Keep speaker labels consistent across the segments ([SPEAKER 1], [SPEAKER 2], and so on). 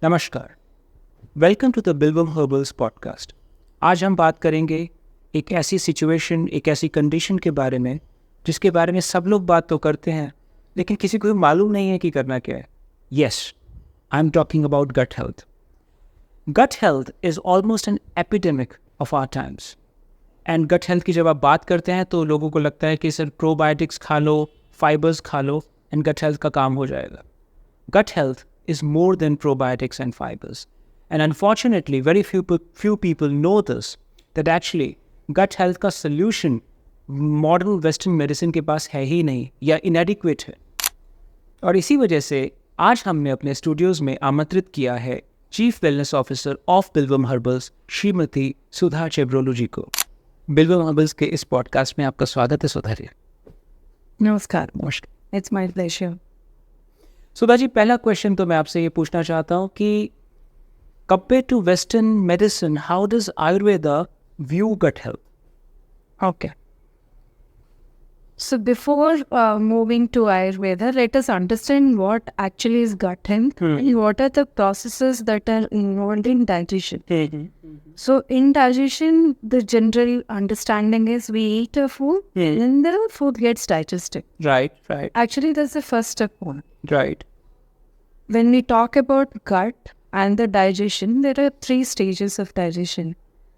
[SPEAKER 1] नमस्कार, welcome to the Bilvam herbals podcast. आज हम बात करेंगे एक ऐसी सिचुएशन, एक ऐसी कंडीशन के बारे में जिसके बारे में सब लोग बात तो करते हैं लेकिन किसी को मालूम नहीं है कि करना क्या है। Yes, I am talking about gut health. Gut health is almost an epidemic of our times. And gut health की जब आप बात करते हैं तो लोगों को लगता है कि सर प्रोबायोटिक्स खा लो, फाइबर्स खा लो एंड गट हेल्थ का काम हो जाएगा। Gut health is more than probiotics and fibers. And unfortunately, very few people know this, that actually gut health का solution modern western medicine के पास है ही नहीं या inadequate है। और इसी वजह से आज हमने अपने स्टूडियोज में आमंत्रित किया है chief wellness officer of Bilvam herbals Shrimati Sudha Chebrolu ji को। बिल्वम हर्बल्स के इस पॉडकास्ट में आपका स्वागत है सुधा जी।
[SPEAKER 2] नमस्कार। It's my pleasure.
[SPEAKER 1] Sudha ji, पहला क्वेश्चन तो मैं आपसे ये पूछना चाहता हूँ कि compare to western medicine, how does Ayurveda view gut health?
[SPEAKER 2] Okay. So before moving to Ayurveda, let us understand what actually is gut health and what are the processes that are involved in digestion. So in digestion, the general understanding is we eat a food and the food gets digested.
[SPEAKER 1] Right.
[SPEAKER 2] Actually, that's the first step one.
[SPEAKER 1] Right.
[SPEAKER 2] When we talk about gut and the digestion, there are 3 stages of digestion.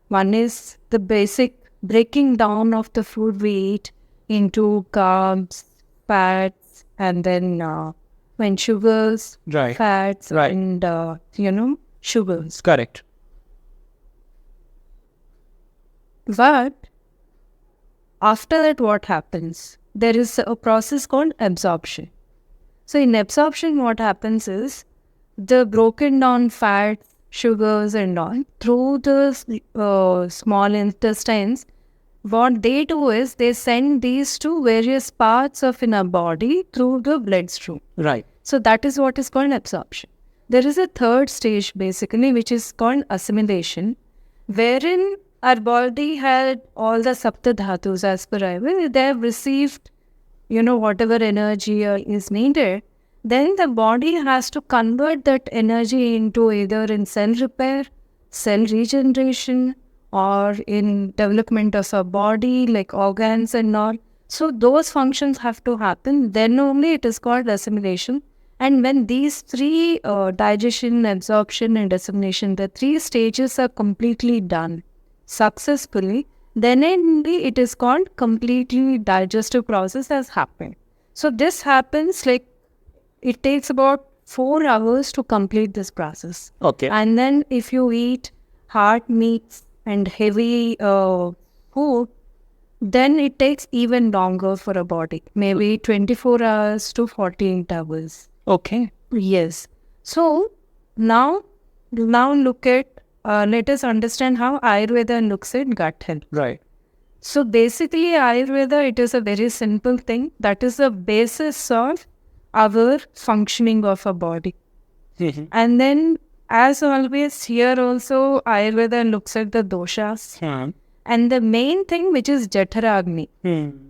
[SPEAKER 2] One is the basic breaking down of the food we eat into carbs, fats, and then when sugars,
[SPEAKER 1] Right.
[SPEAKER 2] fats,
[SPEAKER 1] Right.
[SPEAKER 2] and sugars.
[SPEAKER 1] Correct.
[SPEAKER 2] But after that, what happens? There is a process called absorption. So in absorption, what happens is the broken down fats, sugars, and all through the small intestines. What they do is they send these to various parts of in our body through the bloodstream.
[SPEAKER 1] Right.
[SPEAKER 2] So that is what is called absorption. There is a third stage basically which is called assimilation, wherein our body had all the sapta dhatus as per Ayurveda. They have received whatever energy is needed. Then the body has to convert that energy into either in cell repair, cell regeneration, or in development of our body, like organs and all. So those functions have to happen. Then only it is called assimilation. And when these 3 digestion, absorption, and assimilation, the 3 stages are completely done successfully, then only it is called completely digestive process has happened. So this happens like it takes about 4 hours to complete this process.
[SPEAKER 1] Okay.
[SPEAKER 2] And then if you eat hard meats and heavy food, then it takes even longer for a body, maybe 24 hours to 48 hours.
[SPEAKER 1] Okay.
[SPEAKER 2] Yes. So now look at, let us understand how Ayurveda looks at gut health.
[SPEAKER 1] Right.
[SPEAKER 2] So basically Ayurveda, it is a very simple thing. That is the basis of our functioning of a body. And then as always here also Ayurveda looks at the doshas. And the main thing which is Jataragni,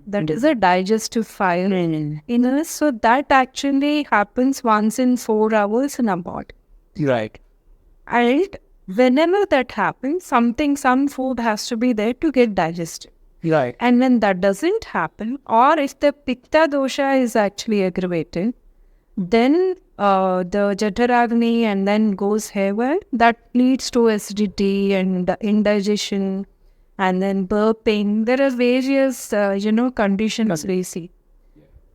[SPEAKER 2] that is a digestive fire in us. So that actually happens once in 4 hours in our body.
[SPEAKER 1] Right.
[SPEAKER 2] And whenever that happens, some food has to be there to get digested.
[SPEAKER 1] Right.
[SPEAKER 2] And when that doesn't happen, or if the Pitta dosha is actually aggravated, then the Jataragni and then goes haywire. That leads to acidity and indigestion and then burping. There are various, conditions we see.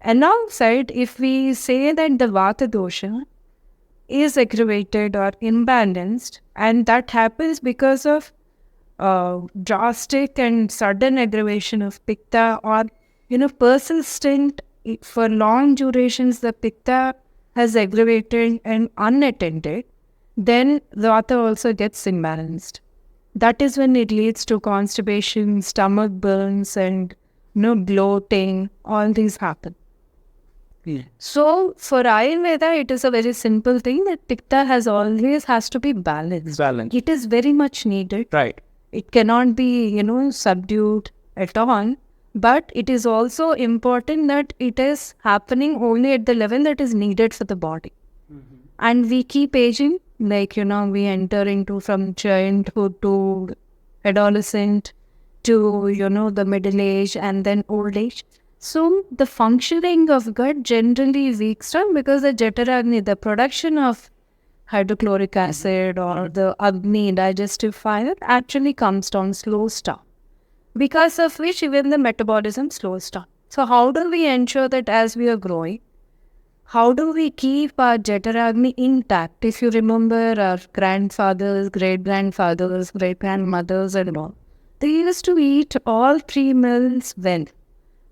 [SPEAKER 2] Alongside, if we say that the Vata dosha is aggravated or imbalanced, and that happens because of drastic and sudden aggravation of Pitta, or persistent for long durations, the Pitta has aggravated and unattended, then the Vata also gets imbalanced. That is when it leads to constipation, stomach burns, and bloating. All these happen.
[SPEAKER 1] Yeah.
[SPEAKER 2] So for Ayurveda, it is a very simple thing that Pitta has to be balanced.
[SPEAKER 1] Balance.
[SPEAKER 2] It is very much needed.
[SPEAKER 1] Right.
[SPEAKER 2] It cannot be, subdued at all. But it is also important that it is happening only at the level that is needed for the body. And we keep aging. Like, we enter into from childhood to adolescent to, the middle age and then old age. So the functioning of gut generally weaks down because the Jataragni, the production of hydrochloric acid or the Agni, digestive fire, actually comes down, slows down. Because of which even the metabolism slows down. So how do we ensure that as we are growing, how do we keep our Jataragni intact? If you remember our grandfathers, great-grandfathers, great-grandmothers and all, they used to eat all 3 meals well.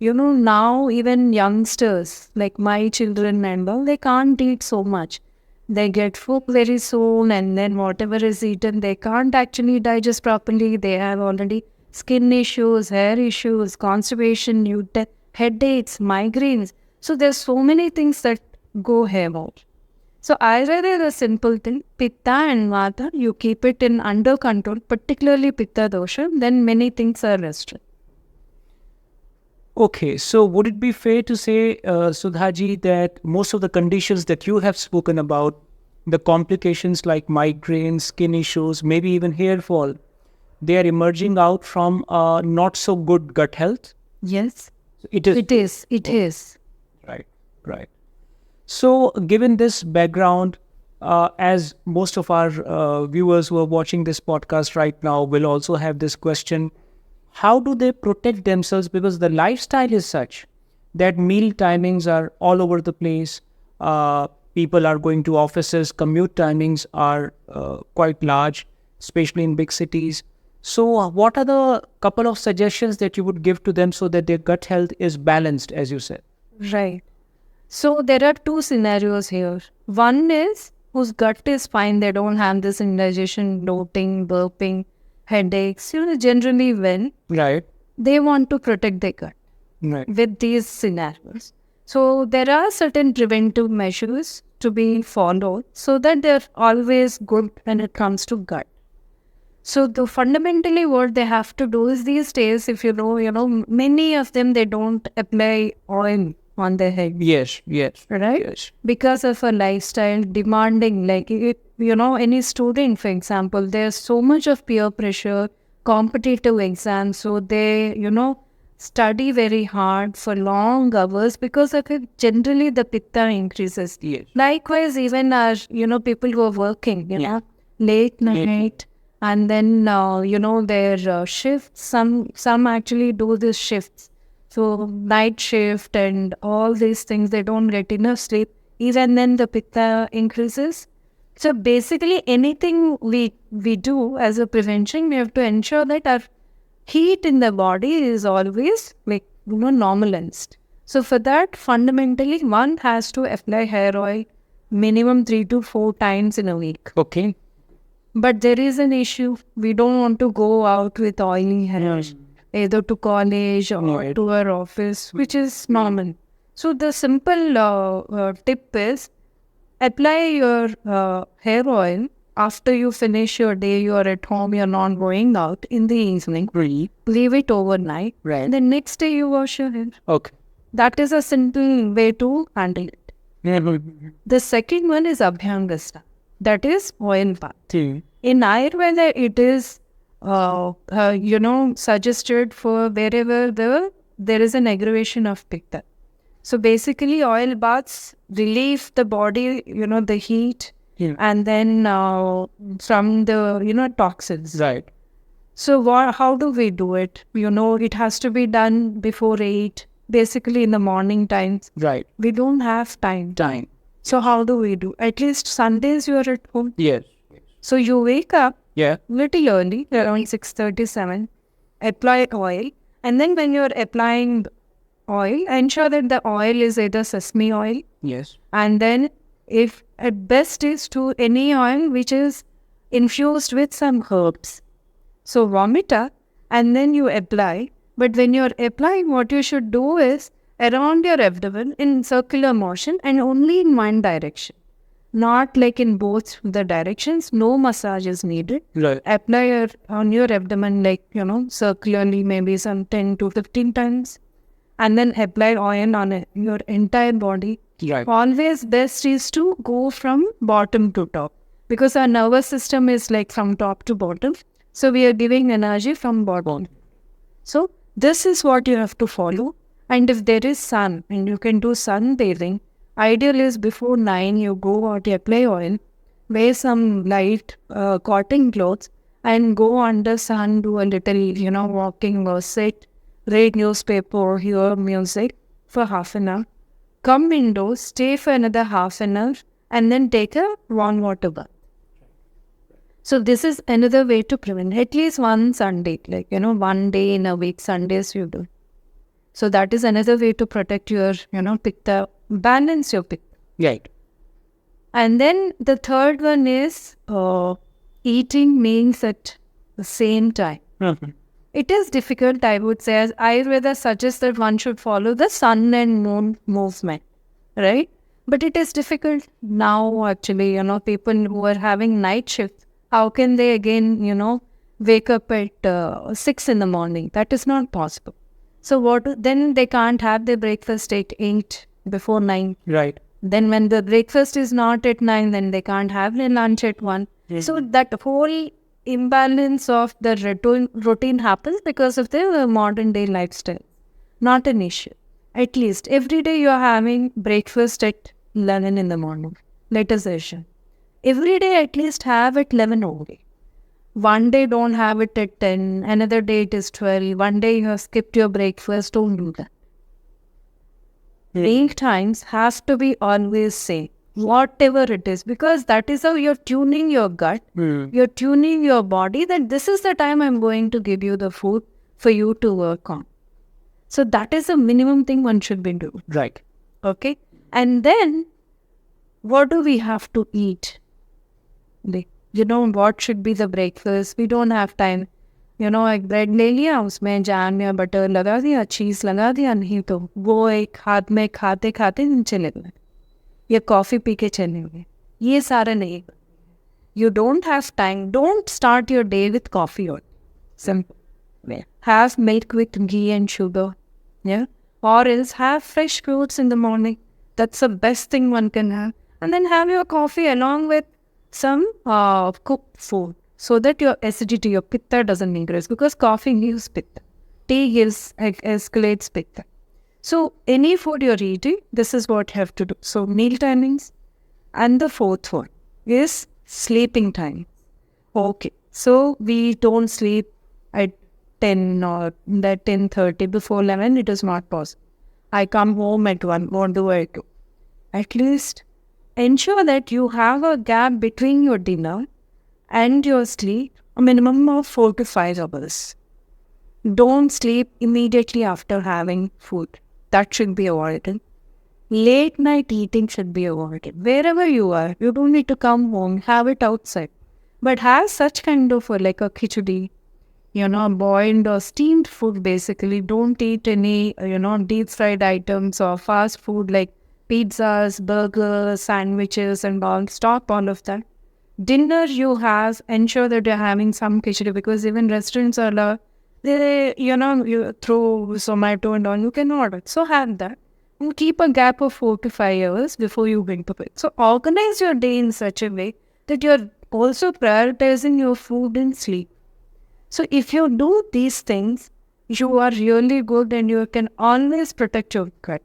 [SPEAKER 2] Now even youngsters, like my children and all, they can't eat so much. They get full very soon, and then whatever is eaten, they can't actually digest properly. They have already skin issues, hair issues, constipation, headaches, migraines. So there's so many things that go haywire. So I rather a simple thing, Pitta and Vata, you keep it in under control, particularly Pitta dosha, then many things are restricted.
[SPEAKER 1] Okay, so would it be fair to say, Sudhaji, that most of the conditions that you have spoken about, the complications like migraines, skin issues, maybe even hair fall, they are emerging out from not so good gut health?
[SPEAKER 2] Yes,
[SPEAKER 1] It is.
[SPEAKER 2] it is.
[SPEAKER 1] Right. So, given this background, as most of our viewers who are watching this podcast right now will also have this question, how do they protect themselves? Because the lifestyle is such that meal timings are all over the place. People are going to offices, commute timings are quite large, especially in big cities. So, what are the couple of suggestions that you would give to them so that their gut health is balanced, as you said?
[SPEAKER 2] Right. So there are 2 scenarios here. One is whose gut is fine, they don't have this indigestion, bloating, burping, headaches, generally when
[SPEAKER 1] Right.
[SPEAKER 2] they want to protect their gut
[SPEAKER 1] Right.
[SPEAKER 2] with these scenarios. So there are certain preventive measures to be followed so that they're always good when it comes to gut. So fundamentally what they have to do is these days, if many of them, they don't apply oil on their head.
[SPEAKER 1] Yes.
[SPEAKER 2] Right?
[SPEAKER 1] Yes.
[SPEAKER 2] Because of a lifestyle demanding, like, any student, for example, there's so much of peer pressure, competitive exams, so they, study very hard for long hours because of it. Generally, the pitta increases.
[SPEAKER 1] Yes.
[SPEAKER 2] Likewise, even our, people who are working, late night, and then, their shifts, some actually do these shifts. So night shift and all these things, they don't get enough sleep. Even then the pitta increases. So basically anything we do as a prevention, we have to ensure that our heat in the body is always normalized. So for that, fundamentally, one has to apply hair oil minimum 3 to 4 times in a week.
[SPEAKER 1] Okay.
[SPEAKER 2] But there is an issue. We don't want to go out with oily hair, either to college or to our office, which is normal. So the simple tip is apply your hair oil after you finish your day, you are at home, you're not going out in the evening. Leave it overnight.
[SPEAKER 1] Right.
[SPEAKER 2] The next day you wash your hair.
[SPEAKER 1] Okay.
[SPEAKER 2] That is a simple way to handle it. The second one is Abhyangasta. That is oil bath. In Ayurveda, it is suggested for wherever there is an aggravation of pitta. So basically, oil baths relieve the body, the heat, and then from the toxins.
[SPEAKER 1] Right.
[SPEAKER 2] So how do we do it? It has to be done before 8, basically in the morning times.
[SPEAKER 1] Right.
[SPEAKER 2] We don't have time. So how do we do? At least Sundays you are at home.
[SPEAKER 1] Yes.
[SPEAKER 2] So you wake up
[SPEAKER 1] Yeah.
[SPEAKER 2] little early, around 6:37, apply oil, and then when you're applying oil, ensure that the oil is either sesame oil,
[SPEAKER 1] Yes.
[SPEAKER 2] and then if at best is to any oil which is infused with some herbs. So vomita, and then you apply. But when you're applying, what you should do is around your abdomen in circular motion and only in one direction. Not like in both the directions. No massage is needed.
[SPEAKER 1] Right.
[SPEAKER 2] Apply on your abdomen circularly, maybe some 10 to 15 times. And then apply oil on your entire body.
[SPEAKER 1] Right.
[SPEAKER 2] Always best is to go from bottom to top. because our nervous system is like from top to bottom. So we are giving energy from bottom. So this is what you have to follow. And if there is sun and you can do sunbathing, ideal is before 9 you go out, you apply oil, wear some light cotton clothes and go under sun, do a little, walking or sit, read newspaper, hear music for half an hour. Come indoors, stay for another half an hour and then take a warm water bath. So this is another way to prevent, at least one Sunday, 1 day in a week, Sundays you do. So that is another way to protect your, pitta, balance your pitta.
[SPEAKER 1] Right.
[SPEAKER 2] And then the third one is eating meals at the same time.
[SPEAKER 1] Mm-hmm.
[SPEAKER 2] It is difficult, I would say, as Ayurveda suggests that one should follow the sun and moon movement, right? But it is difficult now, actually, people who are having night shifts, how can they again, wake up at 6 in the morning? That is not possible. So then they can't have their breakfast at 8 before 9.
[SPEAKER 1] Right.
[SPEAKER 2] Then when the breakfast is not at 9, then they can't have their lunch at 1.
[SPEAKER 1] Mm-hmm.
[SPEAKER 2] So that whole imbalance of the routine happens because of the modern day lifestyle. Not an issue. At least every day you are having breakfast at 11 in the morning. Let us assume. Every day at least have at 11 only. One day don't have it at 10, another day it is 12, one day you have skipped your breakfast, don't do that. Meal times have to be always same, whatever it is, because that is how you're tuning your gut, you're tuning your body that this is the time I'm going to give you the food for you to work on. So that is the minimum thing one should be doing.
[SPEAKER 1] Right.
[SPEAKER 2] Okay. And then what do we have to eat? What should be the breakfast? We don't have time. एक bread ले लिया, उसमें jam या butter लगा दिया, चीज़ लगा दिया, नहीं तो वो एक हाथ में खाते खाते चले गए या कॉफ़ी पी के चले गए. ये सारा नहीं. You don't have time. Don't start your day with coffee or simple. Have milk with ghee and sugar. Yeah. Or else have fresh fruits in the morning. That's the best thing one can have. And then have your coffee along with some cooked food so that your acidity, your pitta doesn't increase, because coffee gives pitta. Tea escalates pitta. So any food you're eating, this is what you have to do. So meal timings. And the fourth one is sleeping time. Okay. So we don't sleep at 10 or that 10:30 before 11. It is not possible. I come home at 1. What do I do? At least ensure that you have a gap between your dinner and your sleep, a minimum of 4 to 5 hours. Don't sleep immediately after having food. That should be avoided. Late night eating should be avoided. Wherever you are, you don't need to come home, have it outside. But have such kind of like a khichdi, boiled or steamed food basically. Don't eat any, deep fried items or fast food like pizzas, burgers, sandwiches and all. Stop all of that. Dinner you have, ensure that you're having some khichdi, because even restaurants are you through Zomato and all, you can order. So have that. And keep a gap of 4 to 5 hours before you went to bed. So organize your day in such a way that you're also prioritizing your food and sleep. So if you do these things, you are really good and you can always protect your gut.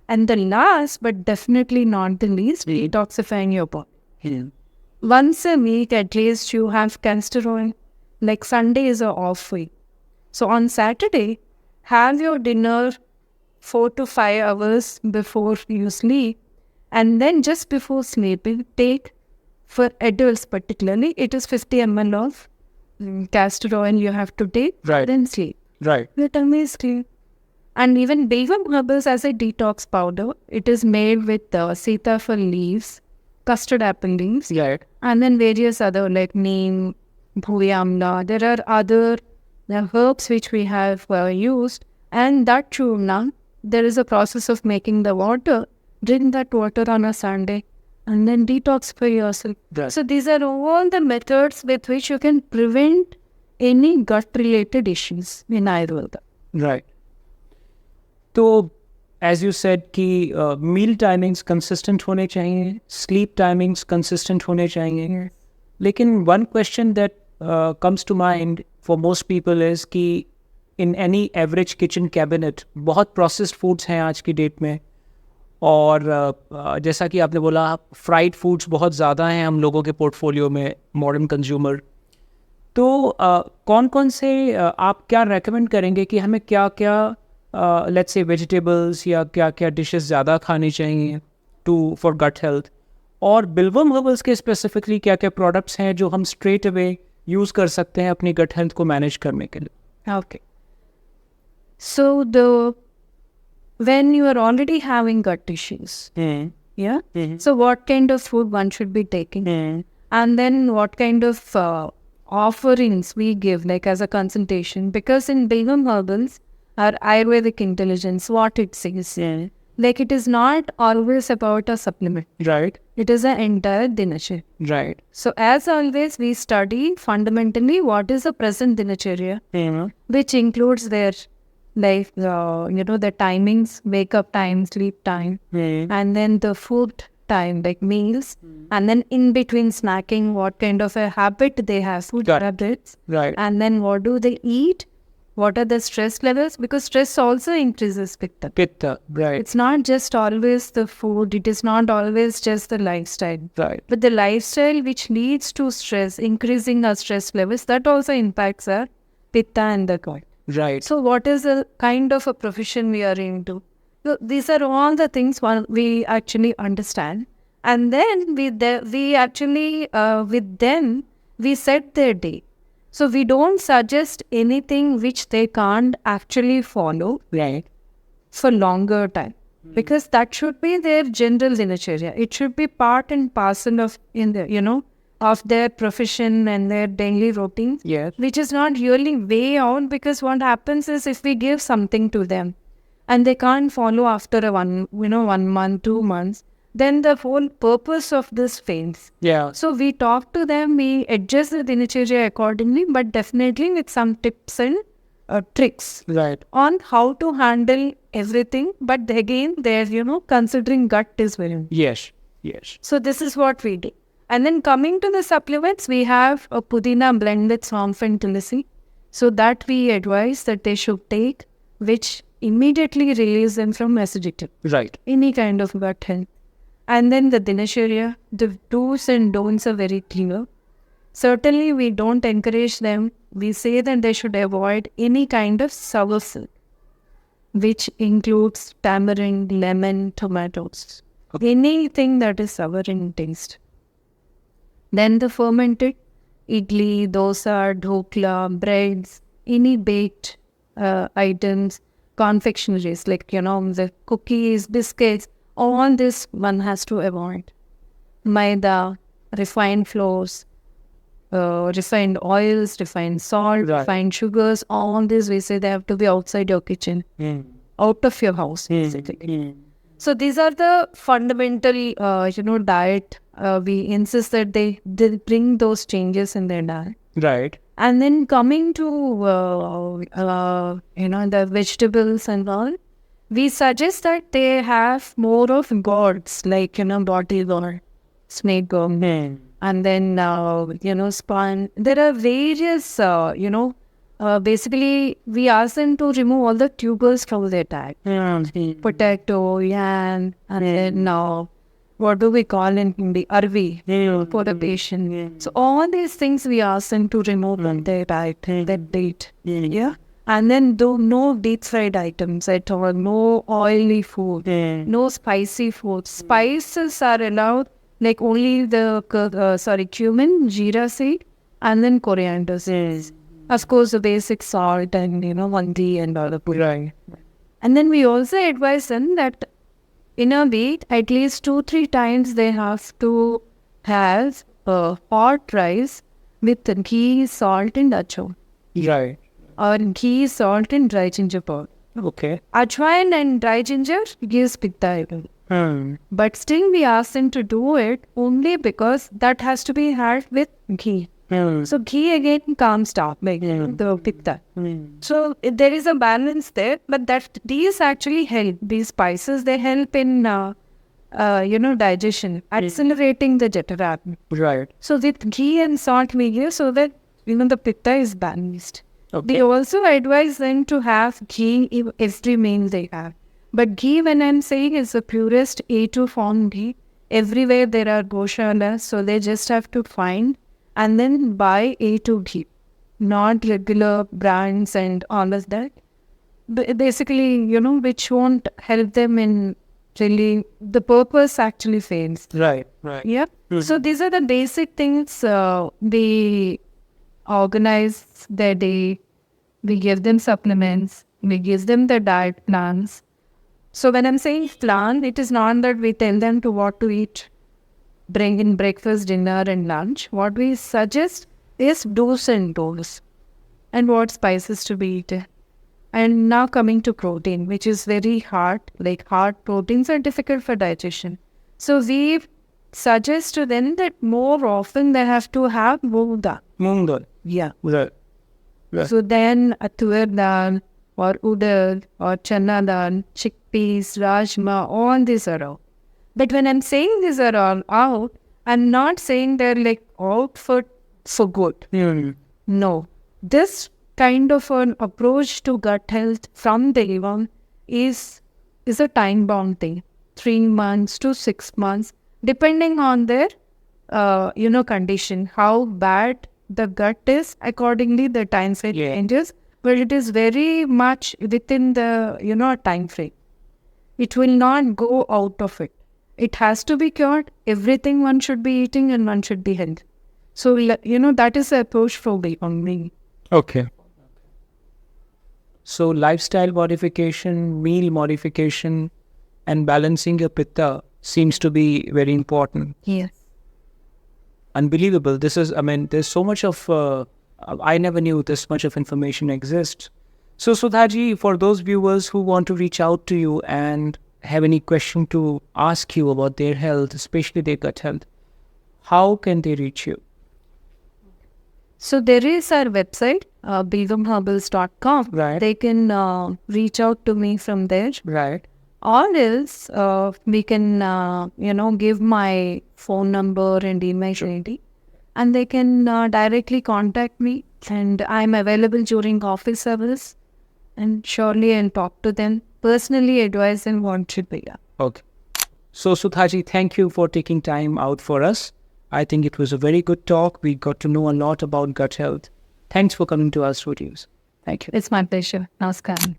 [SPEAKER 2] And the last, but definitely not the least, detoxifying your body.
[SPEAKER 1] Yeah.
[SPEAKER 2] Once a week at least you have castor oil. Like Sunday is an off week. So on Saturday, have your dinner 4 to 5 hours before you sleep. And then just before sleeping, take, for adults particularly, it is 50 ml of castor oil you have to take,
[SPEAKER 1] Right.
[SPEAKER 2] then sleep.
[SPEAKER 1] Right.
[SPEAKER 2] Your tummy is clear. And even Begum Herbals as a detox powder, it is made with sitafal leaves, custard apple leaves,
[SPEAKER 1] Right.
[SPEAKER 2] and then various other like neem, bhuvi amla. There are other herbs which we have used, and that churna, there is a process of making the water. Drink that water on a Sunday and then detoxify yourself.
[SPEAKER 1] Right.
[SPEAKER 2] So these are all the methods with which you can prevent any gut-related issues in Ayurveda.
[SPEAKER 1] Right. So, as you said कि meal timings consistent होने चाहिए, sleep timings consistent होने चाहिए, लेकिन one question that comes to mind for most people is कि in any average kitchen cabinet बहुत processed foods हैं आज की डेट में, और जैसा कि आपने बोला फ्राइड फूड्स बहुत ज़्यादा हैं हम लोगों के पोर्टफोलियो में, मॉडर्न कंज्यूमर। तो कौन कौन से आप क्या रेकमेंड करेंगे कि हमें क्या क्या लेट्स से वेजिटेबल्स या क्या क्या डिशेस ज़्यादा खानी चाहिए टू फॉर गट हेल्थ, और बिल्वम हर्बल्स के स्पेसिफिकली क्या क्या प्रोडक्ट्स हैं जो हम स्ट्रेट अवे यूज़ कर सकते हैं अपनी गट हेल्थ को मैनेज करने के लिए?
[SPEAKER 2] Okay. So when you are already having gut issues, yeah. So what kind of food one should be taking, and then what kind of offerings we give, like as a consultation, because in Bilvam Herbals, our Ayurvedic intelligence, what it says, like it is not always about a supplement.
[SPEAKER 1] Right
[SPEAKER 2] It is an entire dinacharya.
[SPEAKER 1] Right
[SPEAKER 2] So as always, we study fundamentally what is the present dinacharya, which includes their life, the timings, wake up time, sleep time, and then the food time, like meals, and then in between snacking, what kind of a habit they have, food
[SPEAKER 1] Got it.
[SPEAKER 2] habits,
[SPEAKER 1] right
[SPEAKER 2] and then what do they eat, what are the stress levels, because stress also increases pitta.
[SPEAKER 1] पित्त right
[SPEAKER 2] It's not just always the food, it is not always just the lifestyle.
[SPEAKER 1] Right
[SPEAKER 2] But the lifestyle which leads to stress, increasing our stress levels, that also impacts our pitta and the gut.
[SPEAKER 1] Right
[SPEAKER 2] So what is the kind of a profession we are into? So these are all the things we actually understand. And then we actually, with them, we set their day. So we don't suggest anything which they can't actually follow
[SPEAKER 1] right
[SPEAKER 2] for longer time, because that should be their general dinacharya. It should be part and parcel of of their profession and their daily routine,
[SPEAKER 1] yes
[SPEAKER 2] which is not really way out, because what happens is if we give something to them and they can't follow after a 1 month, 2 months, then the whole purpose of this fails.
[SPEAKER 1] या
[SPEAKER 2] So we talk to them, we adjust the dinacharya accordingly, but definitely with some tips and tricks
[SPEAKER 1] right
[SPEAKER 2] on how to handle everything. But again, there, considering gut is very important.
[SPEAKER 1] Yes yes
[SPEAKER 2] So this is what we do. And then coming to the supplements, we have a pudina blend with swamp and tulsi. So that we advise that they should take, which immediately release them from acidity,
[SPEAKER 1] right
[SPEAKER 2] any kind of gut health. And then the dinacharya, the do's and don'ts are very clear. Certainly, we don't encourage them. We say that they should avoid any kind of sour food, which includes tamarind, lemon, tomatoes, anything that is sour in taste. Then the fermented idli, dosa, dhokla, breads, any baked items, confectionaries like the cookies, biscuits, all this one has to avoid. Maida, refined flours, refined oils, refined salt,
[SPEAKER 1] Right.
[SPEAKER 2] refined sugars, all this we say they have to be outside your kitchen, out of your house, basically. So these are the fundamental, diet. We insist that they bring those changes in their diet.
[SPEAKER 1] Right
[SPEAKER 2] And then coming to, the vegetables and all, we suggest that they have more of gourds, like, bottle gourd, snake gourd, and then, spine. There are various, basically, we ask them to remove all the tubers from their diet. Potato, yam, and then what do we call in Hindi? Arvi for the patient. So all these things we ask them to remove from their diet, that date. Yeah. And then no deep fried items at all, no oily food, no spicy food. Spices are allowed, like only the cumin, jeera seed, and then coriander seeds. Of course, the basic salt and mandi and all the food.
[SPEAKER 1] Right.
[SPEAKER 2] And then we also advise them that in a week, at least 2-3 times they have to have hot rice with ghee, salt, and achon,
[SPEAKER 1] Right.
[SPEAKER 2] or ghee, salt, and dry ginger powder.
[SPEAKER 1] Okay.
[SPEAKER 2] Ajwain and dry ginger gives pitta. But still, we ask them to do it only because that has to be had with ghee. So ghee again calms down the pitta. So there is a balance there, but these actually help. These spices, they help in digestion, accelerating the Jataratma.
[SPEAKER 1] Right.
[SPEAKER 2] So with ghee and salt we give so that the pitta is balanced.
[SPEAKER 1] Okay.
[SPEAKER 2] They also advise them to have ghee in every meal they have. But ghee, when I'm saying, is the purest A2 form ghee. Everywhere there are goshalas, so they just have to find and then buy A2 ghee, not regular brands and all of that. Basically, which won't help them in really, the purpose actually fails.
[SPEAKER 1] Right. Right.
[SPEAKER 2] Yeah. So these are the basic things. We organize their day. We give them supplements. We give them the diet plans. So when I'm saying plan, it is not that we tell them to what to eat, bring in breakfast, dinner and lunch. What we suggest is do's and don'ts and what spices to be eaten. And now coming to protein, which is very hard, like hard proteins are difficult for digestion. So we suggest to them that more often they have to have moong dal.
[SPEAKER 1] Moong dal.
[SPEAKER 2] Yeah.
[SPEAKER 1] Right. Right.
[SPEAKER 2] So then a tur dal or udad or chana dal, chickpeas, rajma, all these are out. But when I'm saying these are all out, I'm not saying they're like out for good. No. This kind of an approach to gut health from day one is a time-bound thing. 3 months to 6 months, depending on their, condition, how bad the gut is. Accordingly, the time frame changes. But it is very much within the, time frame. It will not go out of it. It has to be cured. Everything one should be eating and one should be healthy. So, that is the approach for me.
[SPEAKER 1] Okay. So lifestyle modification, meal modification, and balancing your pitta seems to be very important.
[SPEAKER 2] Yes.
[SPEAKER 1] Unbelievable. There's so much of, I never knew this much of information exists. So Sudhaji, for those viewers who want to reach out to you and have any question to ask you about their health, especially their gut health, how can they reach you?
[SPEAKER 2] So there is our website, bilgamherbals.com.
[SPEAKER 1] Right.
[SPEAKER 2] They can reach out to me from there.
[SPEAKER 1] Right.
[SPEAKER 2] Or else we can, give my phone number and email ID. And they can directly contact me. And I'm available during office hours. And surely I'll talk to them. Personally advise them what should be done.
[SPEAKER 1] Okay. So Sudhaji, thank you for taking time out for us. I think it was a very good talk. We got to know a lot about gut health. Thanks for coming to our studios. Thank you.
[SPEAKER 2] It's my pleasure. Namaskaram.